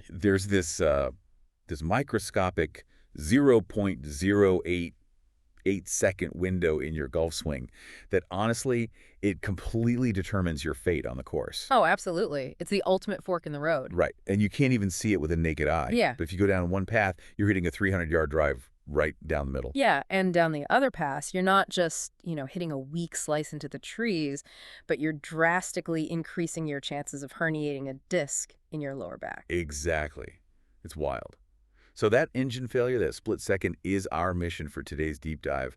There's this microscopic 0.088-second window in your golf swing that honestly, it completely determines your fate on the course. Oh, absolutely. It's the ultimate fork in the road. Right. And you can't even see it with a naked eye. Yeah. But if you go down one path, you're hitting a 300-yard drive right down the middle. Yeah, and down the other pass, you're not just, hitting a weak slice into the trees, but you're drastically increasing your chances of herniating a disc in your lower back. Exactly. It's wild. So that engine failure, that split second, is our mission for today's deep dive.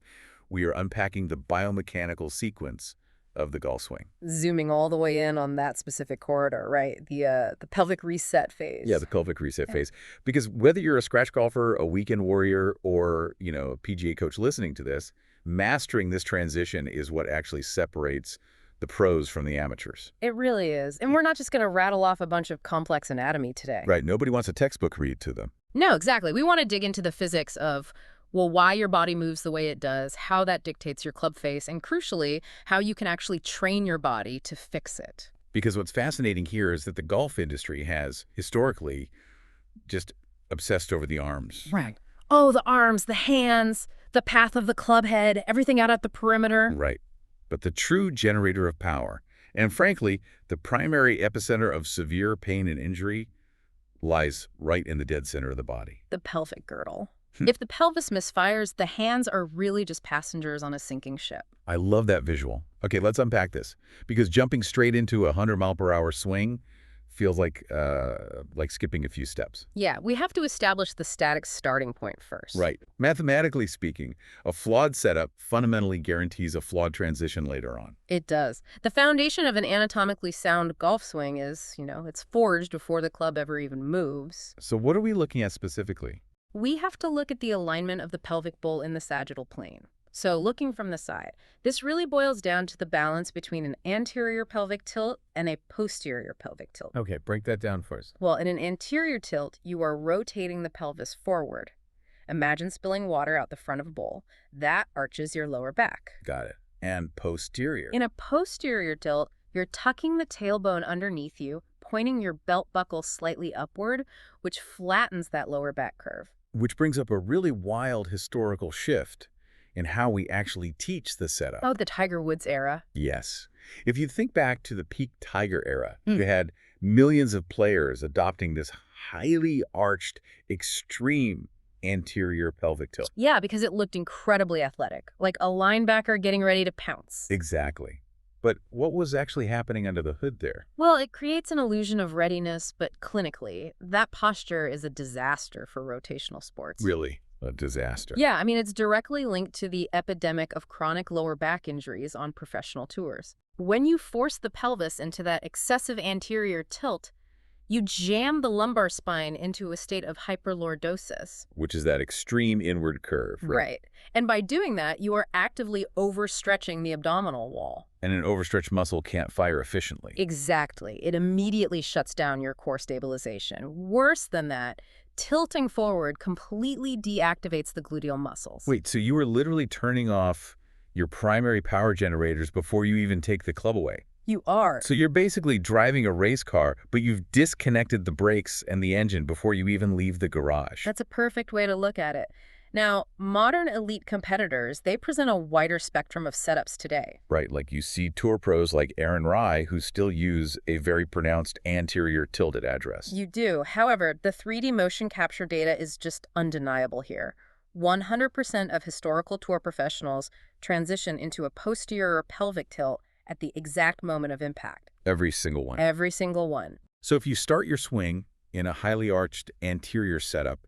We are unpacking the biomechanical sequence of the golf swing. Zooming all the way in on that specific corridor, right? The pelvic reset phase. Yeah, the pelvic reset phase. Because whether you're a scratch golfer, a weekend warrior, or, a PGA coach listening to this, mastering this transition is what actually separates the pros from the amateurs. It really is. And we're not just going to rattle off a bunch of complex anatomy today. Right. Nobody wants a textbook read to them. No, exactly. We want to dig into the physics of, why your body moves the way it does, how that dictates your club face, and crucially, how you can actually train your body to fix it. Because what's fascinating here is that the golf industry has, historically, just obsessed over the arms. Right. Oh, the arms, the hands, the path of the club head, everything out at the perimeter. Right. But the true generator of power, and frankly, the primary epicenter of severe pain and injury, lies right in the dead center of the body. The pelvic girdle. If the pelvis misfires, the hands are really just passengers on a sinking ship. I love that visual. Okay, let's unpack this. Because jumping straight into a 100-mile-per-hour swing feels like skipping a few steps. Yeah, we have to establish the static starting point first. Right. Mathematically speaking, a flawed setup fundamentally guarantees a flawed transition later on. It does. The foundation of an anatomically sound golf swing is, it's forged before the club ever even moves. So what are we looking at specifically? We have to look at the alignment of the pelvic bowl in the sagittal plane. So looking from the side, this really boils down to the balance between an anterior pelvic tilt and a posterior pelvic tilt. Okay, break that down first. Well, in an anterior tilt, you are rotating the pelvis forward. Imagine spilling water out the front of a bowl. That arches your lower back. Got it. And posterior. In a posterior tilt, you're tucking the tailbone underneath you, pointing your belt buckle slightly upward, which flattens that lower back curve. Which brings up a really wild historical shift in how we actually teach the setup. Oh, the Tiger Woods era. Yes. If you think back to the peak Tiger era, you had millions of players adopting this highly arched, extreme anterior pelvic tilt. Yeah, because it looked incredibly athletic, like a linebacker getting ready to pounce. Exactly. But what was actually happening under the hood there? Well, it creates an illusion of readiness, but clinically, that posture is a disaster for rotational sports. Really? A disaster. Yeah, it's directly linked to the epidemic of chronic lower back injuries on professional tours. When you force the pelvis into that excessive anterior tilt, you jam the lumbar spine into a state of hyperlordosis. Which is that extreme inward curve. Right. And by doing that, you are actively overstretching the abdominal wall. And an overstretched muscle can't fire efficiently. Exactly. It immediately shuts down your core stabilization. Worse than that, tilting forward completely deactivates the gluteal muscles. Wait, so you were literally turning off your primary power generators before you even take the club away? You are. So you're basically driving a race car, but you've disconnected the brakes and the engine before you even leave the garage. That's a perfect way to look at it. Now, modern elite competitors, they present a wider spectrum of setups today. Right, like you see tour pros like Aaron Rai who still use a very pronounced anterior tilted address. You do. However, the 3D motion capture data is just undeniable here. 100% of historical tour professionals transition into a posterior pelvic tilt at the exact moment of impact. Every single one. Every single one. So if you start your swing in a highly arched anterior setup,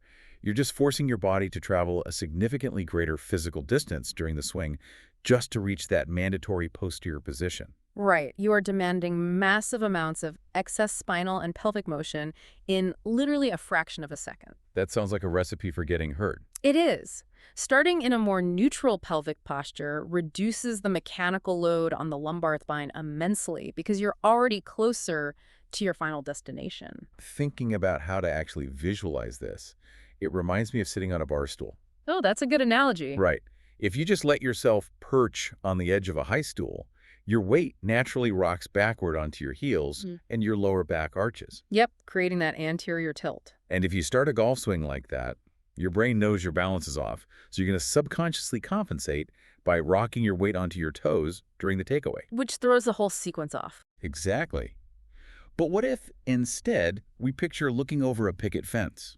you're just forcing your body to travel a significantly greater physical distance during the swing just to reach that mandatory posterior position. Right. You are demanding massive amounts of excess spinal and pelvic motion in literally a fraction of a second. That sounds like a recipe for getting hurt. It is. Starting in a more neutral pelvic posture reduces the mechanical load on the lumbar spine immensely because you're already closer to your final destination. Thinking about how to actually visualize this, it reminds me of sitting on a bar stool. Oh, that's a good analogy. Right. If you just let yourself perch on the edge of a high stool, Your weight naturally rocks backward onto your heels Mhm. and your lower back arches. Yep, creating that anterior tilt. And if you start a golf swing like that, your brain knows your balance is off, so you're going to subconsciously compensate by rocking your weight onto your toes during the takeaway. Which throws the whole sequence off. Exactly. But what if, instead, we picture looking over a picket fence?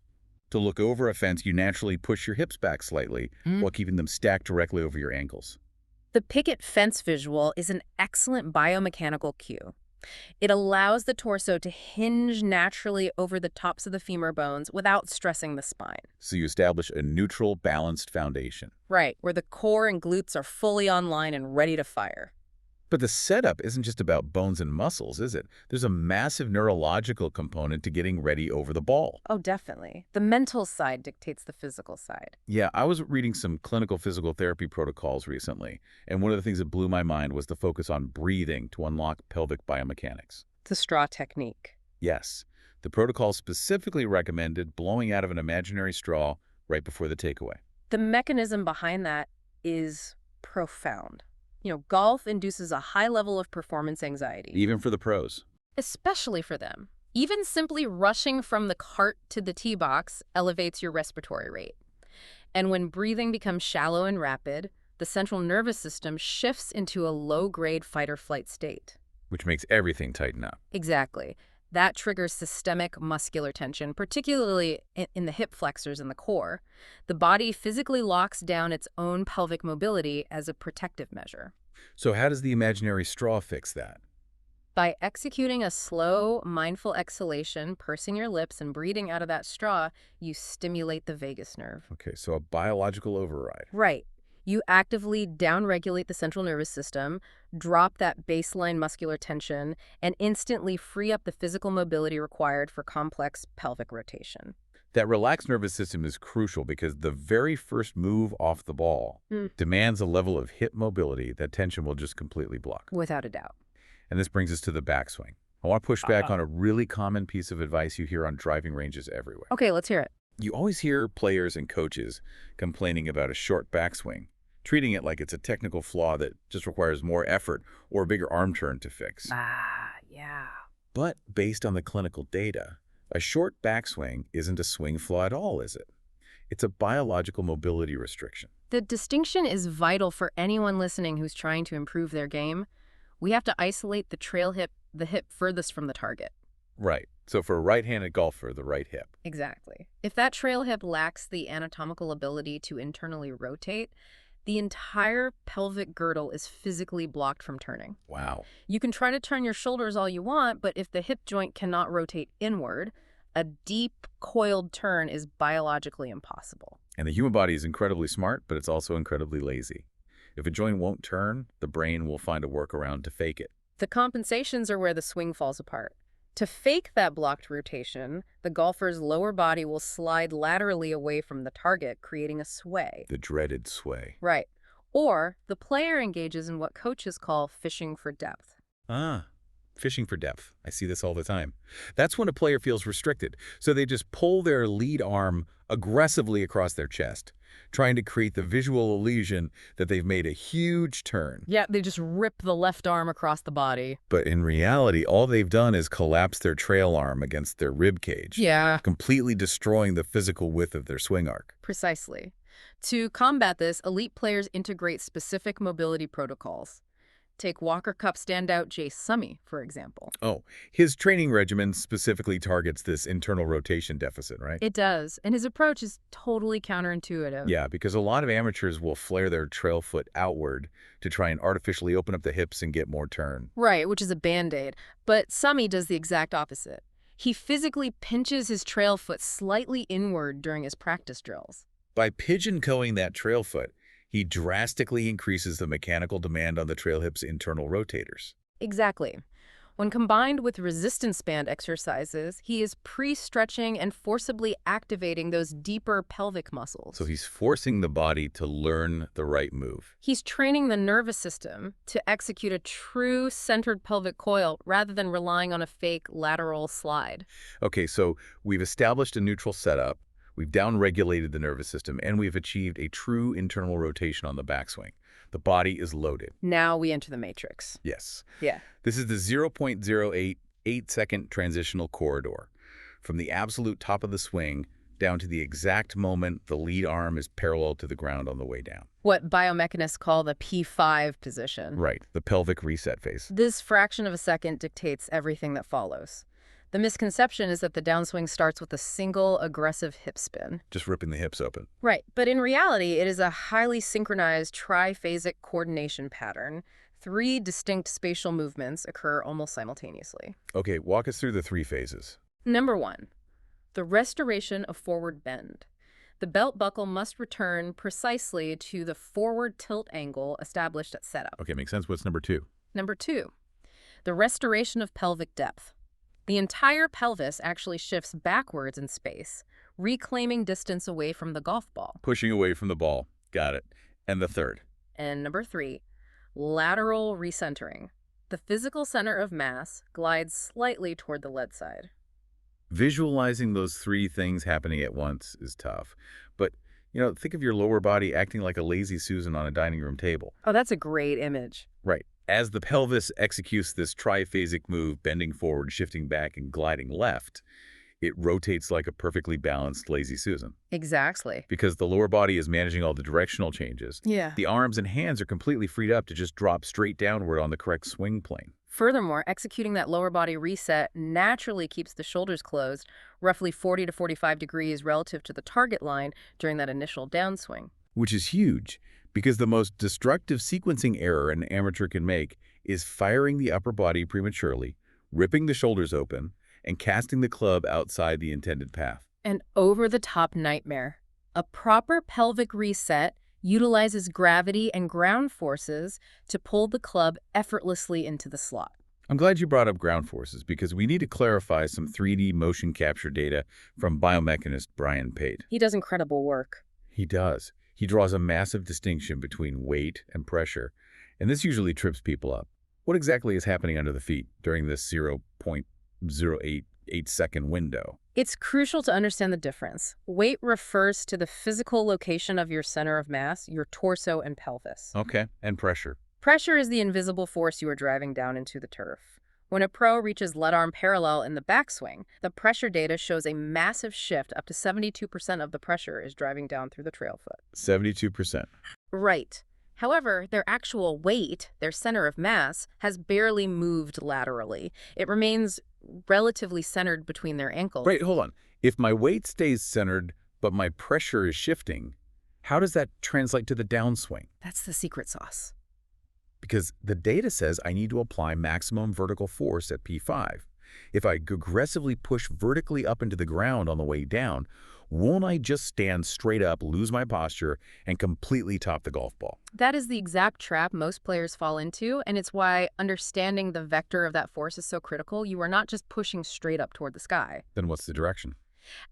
To look over a fence, you naturally push your hips back slightly while keeping them stacked directly over your ankles. The picket fence visual is an excellent biomechanical cue. It allows the torso to hinge naturally over the tops of the femur bones without stressing the spine. So you establish a neutral, balanced foundation. Right, where the core and glutes are fully online and ready to fire. But the setup isn't just about bones and muscles, is it? There's a massive neurological component to getting ready over the ball. Oh, definitely. The mental side dictates the physical side. Yeah, I was reading some clinical physical therapy protocols recently, and one of the things that blew my mind was the focus on breathing to unlock pelvic biomechanics. The straw technique. Yes, the protocol specifically recommended blowing out of an imaginary straw right before the takeaway. The mechanism behind that is profound. Golf induces a high level of performance anxiety. Even for the pros. Especially for them. Even simply rushing from the cart to the tee box elevates your respiratory rate. And when breathing becomes shallow and rapid, the central nervous system shifts into a low-grade fight-or-flight state. Which makes everything tighten up. Exactly. That triggers systemic muscular tension, particularly in the hip flexors and the core. The body physically locks down its own pelvic mobility as a protective measure. So how does the imaginary straw fix that? By executing a slow, mindful exhalation, pursing your lips and breathing out of that straw, you stimulate the vagus nerve. Okay, so a biological override. Right. You actively downregulate the central nervous system, drop that baseline muscular tension, and instantly free up the physical mobility required for complex pelvic rotation. That relaxed nervous system is crucial because the very first move off the ball demands a level of hip mobility that tension will just completely block. Without a doubt. And this brings us to the backswing. I want to push back on a really common piece of advice you hear on driving ranges everywhere. Okay, let's hear it. You always hear players and coaches complaining about a short backswing, treating it like it's a technical flaw that just requires more effort or a bigger arm turn to fix. Yeah. But based on the clinical data, a short backswing isn't a swing flaw at all, is it? It's a biological mobility restriction. The distinction is vital for anyone listening who's trying to improve their game. We have to isolate the trail hip, the hip furthest from the target. Right. So for a right-handed golfer, the right hip. Exactly. If that trail hip lacks the anatomical ability to internally rotate, the entire pelvic girdle is physically blocked from turning. Wow. You can try to turn your shoulders all you want, but if the hip joint cannot rotate inward, a deep, coiled turn is biologically impossible. And the human body is incredibly smart, but it's also incredibly lazy. If a joint won't turn, the brain will find a workaround to fake it. The compensations are where the swing falls apart. To fake that blocked rotation, the golfer's lower body will slide laterally away from the target, creating a sway. The dreaded sway. Right. Or the player engages in what coaches call fishing for depth. Fishing for depth. I see this all the time. That's when a player feels restricted, so they just pull their lead arm aggressively across their chest, trying to create the visual illusion that they've made a huge turn. Yeah, they just rip the left arm across the body. But in reality, all they've done is collapse their trail arm against their rib cage, Yeah. completely destroying the physical width of their swing arc. Precisely. To combat this, elite players integrate specific mobility protocols. Take Walker Cup standout Jay Summy, for example. Oh, his training regimen specifically targets this internal rotation deficit, right? It does, and his approach is totally counterintuitive. Yeah, because a lot of amateurs will flare their trail foot outward to try and artificially open up the hips and get more turn. Right, which is a Band-Aid. But Summy does the exact opposite. He physically pinches his trail foot slightly inward during his practice drills. By pigeon-coing that trail foot, he drastically increases the mechanical demand on the trail hip's internal rotators. Exactly. When combined with resistance band exercises, he is pre-stretching and forcibly activating those deeper pelvic muscles. So he's forcing the body to learn the right move. He's training the nervous system to execute a true centered pelvic coil rather than relying on a fake lateral slide. Okay, so we've established a neutral setup. We've downregulated the nervous system, and we've achieved a true internal rotation on the backswing. The body is loaded. Now we enter the matrix. Yes. Yeah. This is the 0.088-second transitional corridor. From the absolute top of the swing down to the exact moment the lead arm is parallel to the ground on the way down. What biomechanists call the P5 position. Right, the pelvic reset phase. This fraction of a second dictates everything that follows. The misconception is that the downswing starts with a single aggressive hip spin. Just ripping the hips open. Right, but in reality, it is a highly synchronized triphasic coordination pattern. 3 distinct spatial movements occur almost simultaneously. Okay, walk us through the 3 phases. Number 1, the restoration of forward bend. The belt buckle must return precisely to the forward tilt angle established at setup. Okay, makes sense. What's number 2? Number 2, the restoration of pelvic depth. The entire pelvis actually shifts backwards in space, reclaiming distance away from the golf ball. Pushing away from the ball. Got it. And the 3rd? And number 3, lateral recentering. The physical center of mass glides slightly toward the lead side. Visualizing those 3 things happening at once is tough. But, think of your lower body acting like a lazy Susan on a dining room table. Oh, that's a great image. Right. As the pelvis executes this triphasic move, bending forward, shifting back, and gliding left, it rotates like a perfectly balanced lazy Susan. Exactly. Because the lower body is managing all the directional changes. Yeah. The arms and hands are completely freed up to just drop straight downward on the correct swing plane. Furthermore, executing that lower body reset naturally keeps the shoulders closed, roughly 40 to 45 degrees relative to the target line during that initial downswing. Which is huge, because the most destructive sequencing error an amateur can make is firing the upper body prematurely, ripping the shoulders open, and casting the club outside the intended path. An over-the-top nightmare. A proper pelvic reset utilizes gravity and ground forces to pull the club effortlessly into the slot. I'm glad you brought up ground forces, because we need to clarify some 3D motion capture data from biomechanist Brian Pate. He does incredible work. He does. He draws a massive distinction between weight and pressure, and this usually trips people up. What exactly is happening under the feet during this 0.088-second window? It's crucial to understand the difference. Weight refers to the physical location of your center of mass, your torso and pelvis. Okay, and pressure. Pressure is the invisible force you are driving down into the turf. When a pro reaches lead arm parallel in the backswing, the pressure data shows a massive shift. Up to 72% of the pressure is driving down through the trail foot. 72%. Right. However, their actual weight, their center of mass, has barely moved laterally. It remains relatively centered between their ankles. Wait, hold on. If my weight stays centered, but my pressure is shifting, how does that translate to the downswing? That's the secret sauce. Because the data says I need to apply maximum vertical force at P5. If I aggressively push vertically up into the ground on the way down, won't I just stand straight up, lose my posture, and completely top the golf ball? That is the exact trap most players fall into, and it's why understanding the vector of that force is so critical. You are not just pushing straight up toward the sky. Then what's the direction?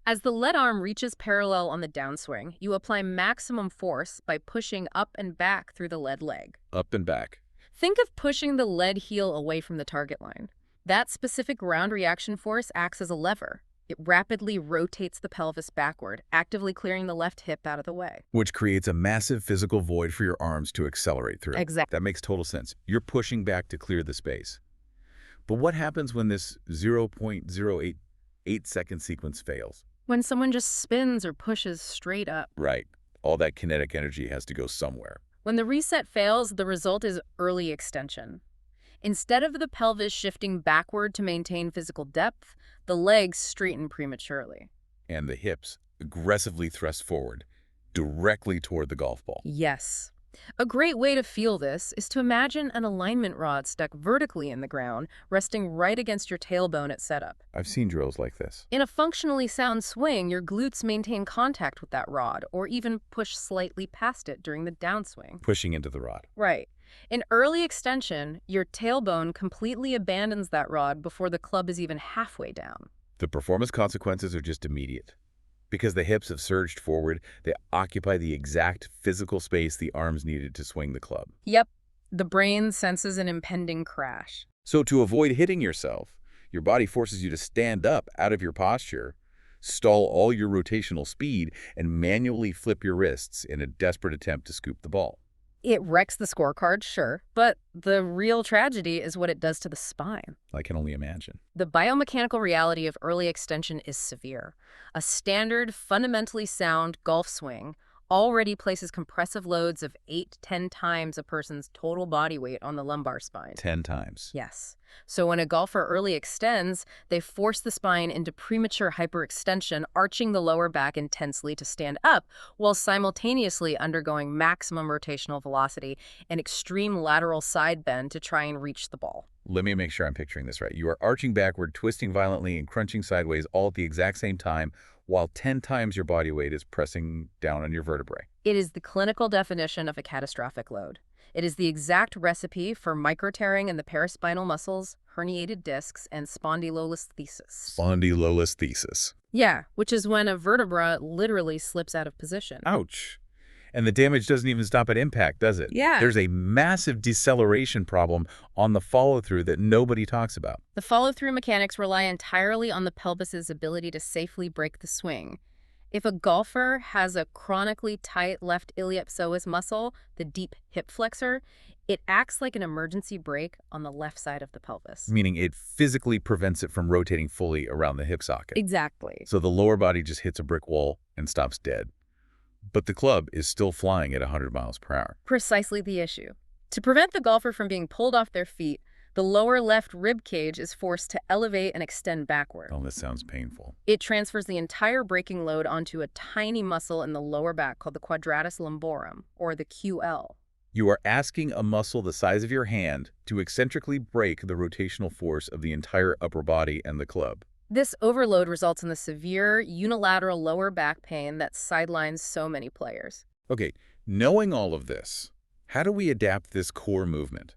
As the lead arm reaches parallel on the downswing, you apply maximum force by pushing up and back through the lead leg. Up and back. Think of pushing the lead heel away from the target line. That specific ground reaction force acts as a lever. It rapidly rotates the pelvis backward, actively clearing the left hip out of the way. Which creates a massive physical void for your arms to accelerate through. Exactly. That makes total sense. You're pushing back to clear the space. But what happens when this 0.088-second sequence fails? When someone just spins or pushes straight up. Right. All that kinetic energy has to go somewhere. When the reset fails, the result is early extension. Instead of the pelvis shifting backward to maintain physical depth, the legs straighten prematurely. And the hips aggressively thrust forward, directly toward the golf ball. Yes. A great way to feel this is to imagine an alignment rod stuck vertically in the ground, resting right against your tailbone at setup. I've seen drills like this. In a functionally sound swing, your glutes maintain contact with that rod, or even push slightly past it during the downswing. Pushing into the rod. Right. In early extension, your tailbone completely abandons that rod before the club is even halfway down. The performance consequences are just immediate. Because the hips have surged forward, they occupy the exact physical space the arms needed to swing the club. Yep. The brain senses an impending crash. So to avoid hitting yourself, your body forces you to stand up out of your posture stall all your rotational speed, and manually flip your wrists in a desperate attempt to scoop the ball. It wrecks the scorecard, sure, but the real tragedy is what it does to the spine. I can only imagine. The biomechanical reality of early extension is severe. A standard, fundamentally sound golf swing already places compressive loads of 8–10 times a person's total body weight on the lumbar spine. 10 times. Yes. So when a golfer early extends, they force the spine into premature hyperextension, arching the lower back intensely to stand up, while simultaneously undergoing maximum rotational velocity and extreme lateral side bend to try and reach the ball. Let me make sure I'm picturing this right. You are arching backward, twisting violently, and crunching sideways all at the exact same time, while 10 times your body weight is pressing down on your vertebrae. It is the clinical definition of a catastrophic load. It is the exact recipe for microtearing in the paraspinal muscles, herniated discs, and spondylolisthesis. Spondylolisthesis. Yeah, which is when a vertebra literally slips out of position. Ouch. And the damage doesn't even stop at impact, does it? Yeah. There's a massive deceleration problem on the follow-through that nobody talks about. The follow-through mechanics rely entirely on the pelvis's ability to safely break the swing. If a golfer has a chronically tight left iliopsoas muscle, the deep hip flexor, it acts like an emergency brake on the left side of the pelvis. Meaning it physically prevents it from rotating fully around the hip socket. Exactly. So the lower body just hits a brick wall and stops dead. But the club is still flying at 100 miles per hour. Precisely the issue. To prevent the golfer from being pulled off their feet, the lower left rib cage is forced to elevate and extend backward. Oh, this sounds painful. It transfers the entire braking load onto a tiny muscle in the lower back called the quadratus lumborum, or the QL. You are asking a muscle the size of your hand to eccentrically break the rotational force of the entire upper body and the club. This overload results in the severe unilateral lower back pain that sidelines so many players. Okay, knowing all of this, how do we adapt this core movement?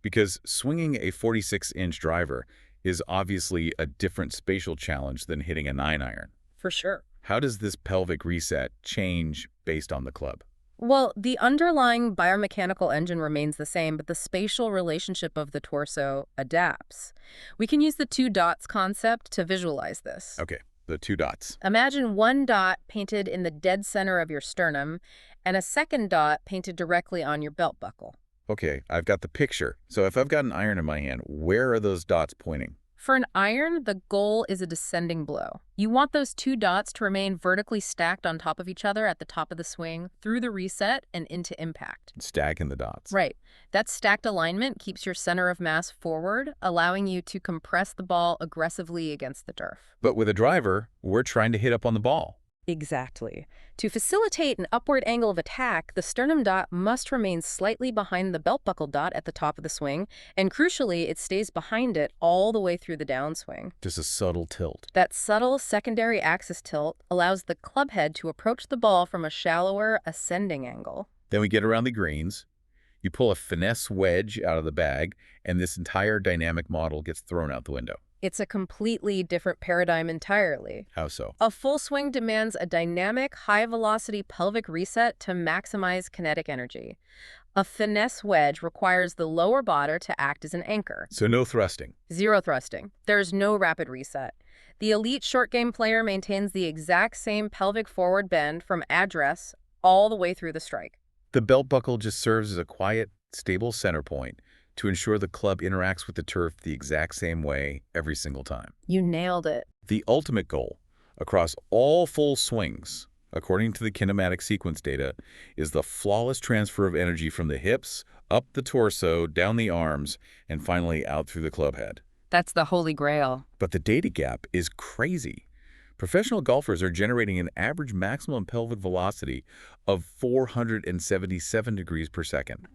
Because swinging a 46-inch driver is obviously a different spatial challenge than hitting a 9-iron. For sure. How does this pelvic reset change based on the club? Well, the underlying biomechanical engine remains the same, but the spatial relationship of the torso adapts. We can use the two dots concept to visualize this. Okay, the two dots. Imagine one dot painted in the dead center of your sternum and a second dot painted directly on your belt buckle. Okay, I've got the picture. So if I've got an iron in my hand, where are those dots pointing? For an iron, the goal is a descending blow. You want those two dots to remain vertically stacked on top of each other at the top of the swing, through the reset, and into impact. Stacking the dots. Right. That stacked alignment keeps your center of mass forward, allowing you to compress the ball aggressively against the turf. But with a driver, we're trying to hit up on the ball. Exactly. To facilitate an upward angle of attack, the sternum dot must remain slightly behind the belt buckle dot at the top of the swing, and crucially, it stays behind it all the way through the downswing. Just a subtle tilt. That subtle secondary axis tilt allows the club head to approach the ball from a shallower ascending angle. Then we get around the greens. You pull a finesse wedge out of the bag, and this entire dynamic model gets thrown out the window. It's a completely different paradigm entirely. How so? A full swing demands a dynamic, high-velocity pelvic reset to maximize kinetic energy. A finesse wedge requires the lower body to act as an anchor. So no thrusting. Zero thrusting. There's no rapid reset. The elite short game player maintains the exact same pelvic forward bend from address all the way through the strike. The belt buckle just serves as a quiet, stable center point to ensure the club interacts with the turf the exact same way every single time. You nailed it. The ultimate goal across all full swings, according to the kinematic sequence data, is the flawless transfer of energy from the hips, up the torso, down the arms, and finally out through the club head. That's the holy grail. But the data gap is crazy. Professional golfers are generating an average maximum pelvic velocity of 477 degrees per second.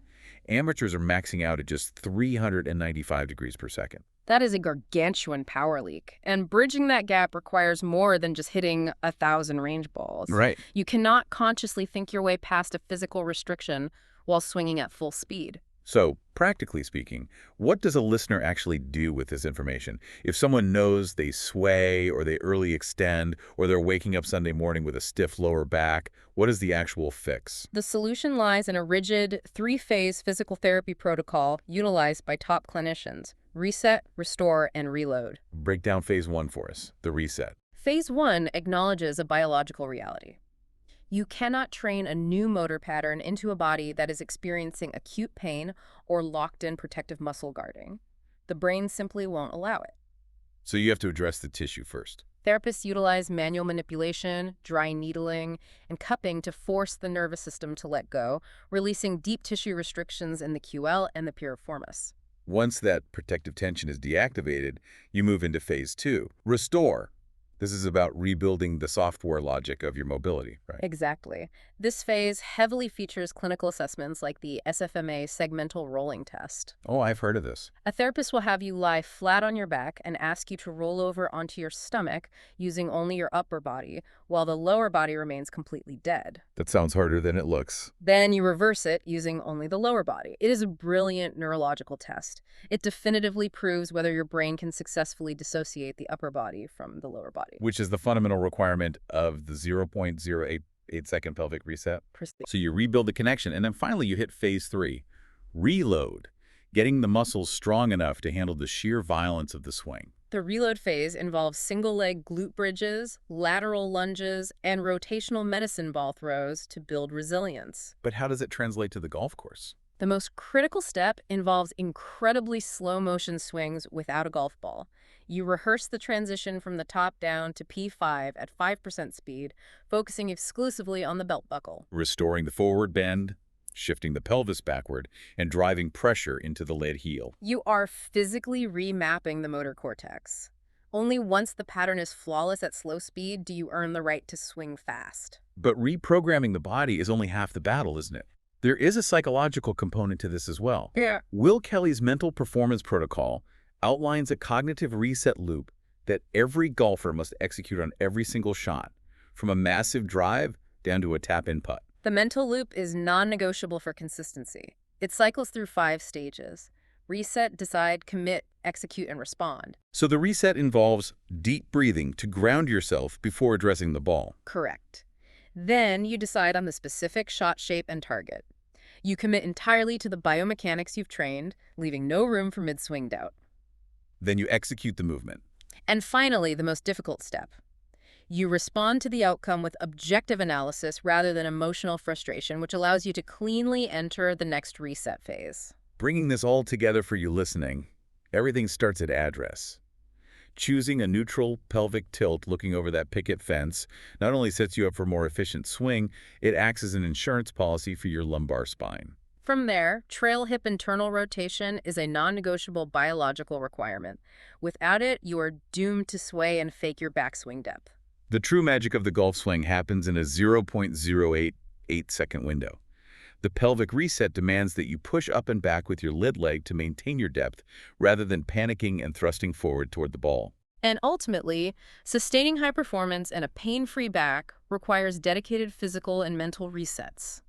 Amateurs are maxing out at just 395 degrees per second. That is a gargantuan power leak, and bridging that gap requires more than just hitting 1,000 range balls. Right. You cannot consciously think your way past a physical restriction while swinging at full speed. So, practically speaking, what does a listener actually do with this information? If someone knows they sway or they early extend or they're waking up Sunday morning with a stiff lower back, what is the actual fix? The solution lies in a rigid, three-phase physical therapy protocol utilized by top clinicians: reset, restore, and reload. Break down phase 1 for us, the reset. Phase 1 acknowledges a biological reality. You cannot train a new motor pattern into a body that is experiencing acute pain or locked-in protective muscle guarding. The brain simply won't allow it. So you have to address the tissue first. Therapists utilize manual manipulation, dry needling, and cupping to force the nervous system to let go, releasing deep tissue restrictions in the QL and the piriformis. Once that protective tension is deactivated, you move into phase 2, restore. This is about rebuilding the software logic of your mobility, right? Exactly. This phase heavily features clinical assessments like the SFMA segmental rolling test. Oh, I've heard of this. A therapist will have you lie flat on your back and ask you to roll over onto your stomach using only your upper body, while the lower body remains completely dead. That sounds harder than it looks. Then you reverse it using only the lower body. It is a brilliant neurological test. It definitively proves whether your brain can successfully dissociate the upper body from the lower body. Which is the fundamental requirement of the 0.088-second pelvic reset. So you rebuild the connection, and then finally you hit phase 3, reload, getting the muscles strong enough to handle the sheer violence of the swing. The reload phase involves single-leg glute bridges, lateral lunges, and rotational medicine ball throws to build resilience. But how does it translate to the golf course? The most critical step involves incredibly slow-motion swings without a golf ball. You rehearse the transition from the top down to P5 at 5% speed, focusing exclusively on the belt buckle. Restoring the forward bend, shifting the pelvis backward, and driving pressure into the lead heel. You are physically remapping the motor cortex. Only once the pattern is flawless at slow speed do you earn the right to swing fast. But reprogramming the body is only half the battle, isn't it? There is a psychological component to this as well. Yeah. Will Kelly's mental performance protocol outlines a cognitive reset loop that every golfer must execute on every single shot, from a massive drive down to a tap-in putt. The mental loop is non-negotiable for consistency. It cycles through 5 stages: reset, decide, commit, execute, and respond. So the reset involves deep breathing to ground yourself before addressing the ball. Correct. Then you decide on the specific shot shape and target. You commit entirely to the biomechanics you've trained, leaving no room for mid-swing doubt. Then you execute the movement. And finally, the most difficult step. You respond to the outcome with objective analysis rather than emotional frustration, which allows you to cleanly enter the next reset phase. Bringing this all together for you listening, everything starts at address. Choosing a neutral pelvic tilt looking over that picket fence not only sets you up for a more efficient swing, it acts as an insurance policy for your lumbar spine. From there, trail hip internal rotation is a non-negotiable biological requirement. Without it, you are doomed to sway and fake your backswing depth. The true magic of the golf swing happens in a 0.088-second window. The pelvic reset demands that you push up and back with your lead leg to maintain your depth, rather than panicking and thrusting forward toward the ball. And ultimately, sustaining high performance and a pain-free back requires dedicated physical and mental resets.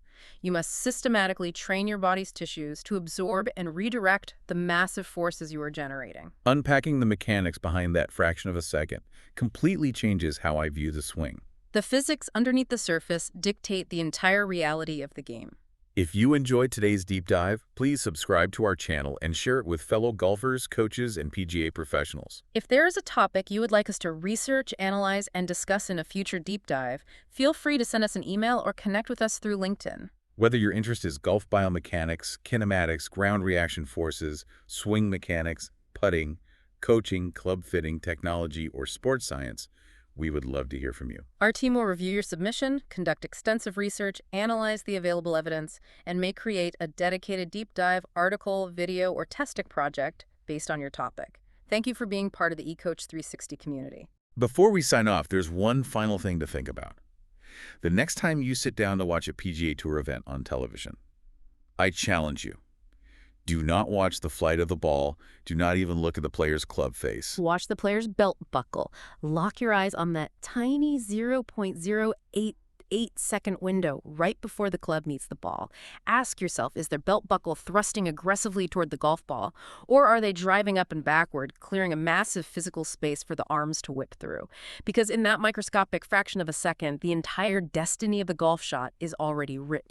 You must systematically train your body's tissues to absorb and redirect the massive forces you are generating. Unpacking the mechanics behind that fraction of a second completely changes how I view the swing. The physics underneath the surface dictate the entire reality of the game. If you enjoyed today's deep dive, please subscribe to our channel and share it with fellow golfers, coaches, and PGA professionals. If there is a topic you would like us to research, analyze, and discuss in a future deep dive, feel free to send us an email or connect with us through LinkedIn. Whether your interest is golf biomechanics, kinematics, ground reaction forces, swing mechanics, putting, coaching, club fitting, technology, or sports science, we would love to hear from you. Our team will review your submission, conduct extensive research, analyze the available evidence, and may create a dedicated deep dive article, video, or testing project based on your topic. Thank you for being part of the eCoach 360 community. Before we sign off, there's one final thing to think about. The next time you sit down to watch a PGA Tour event on television, I challenge you. Do not watch the flight of the ball. Do not even look at the player's club face. Watch the player's belt buckle. Lock your eyes on that tiny 0.088-second window right before the club meets the ball. Ask yourself, is their belt buckle thrusting aggressively toward the golf ball, or are they driving up and backward, clearing a massive physical space for the arms to whip through? Because in that microscopic fraction of a second, the entire destiny of the golf shot is already written.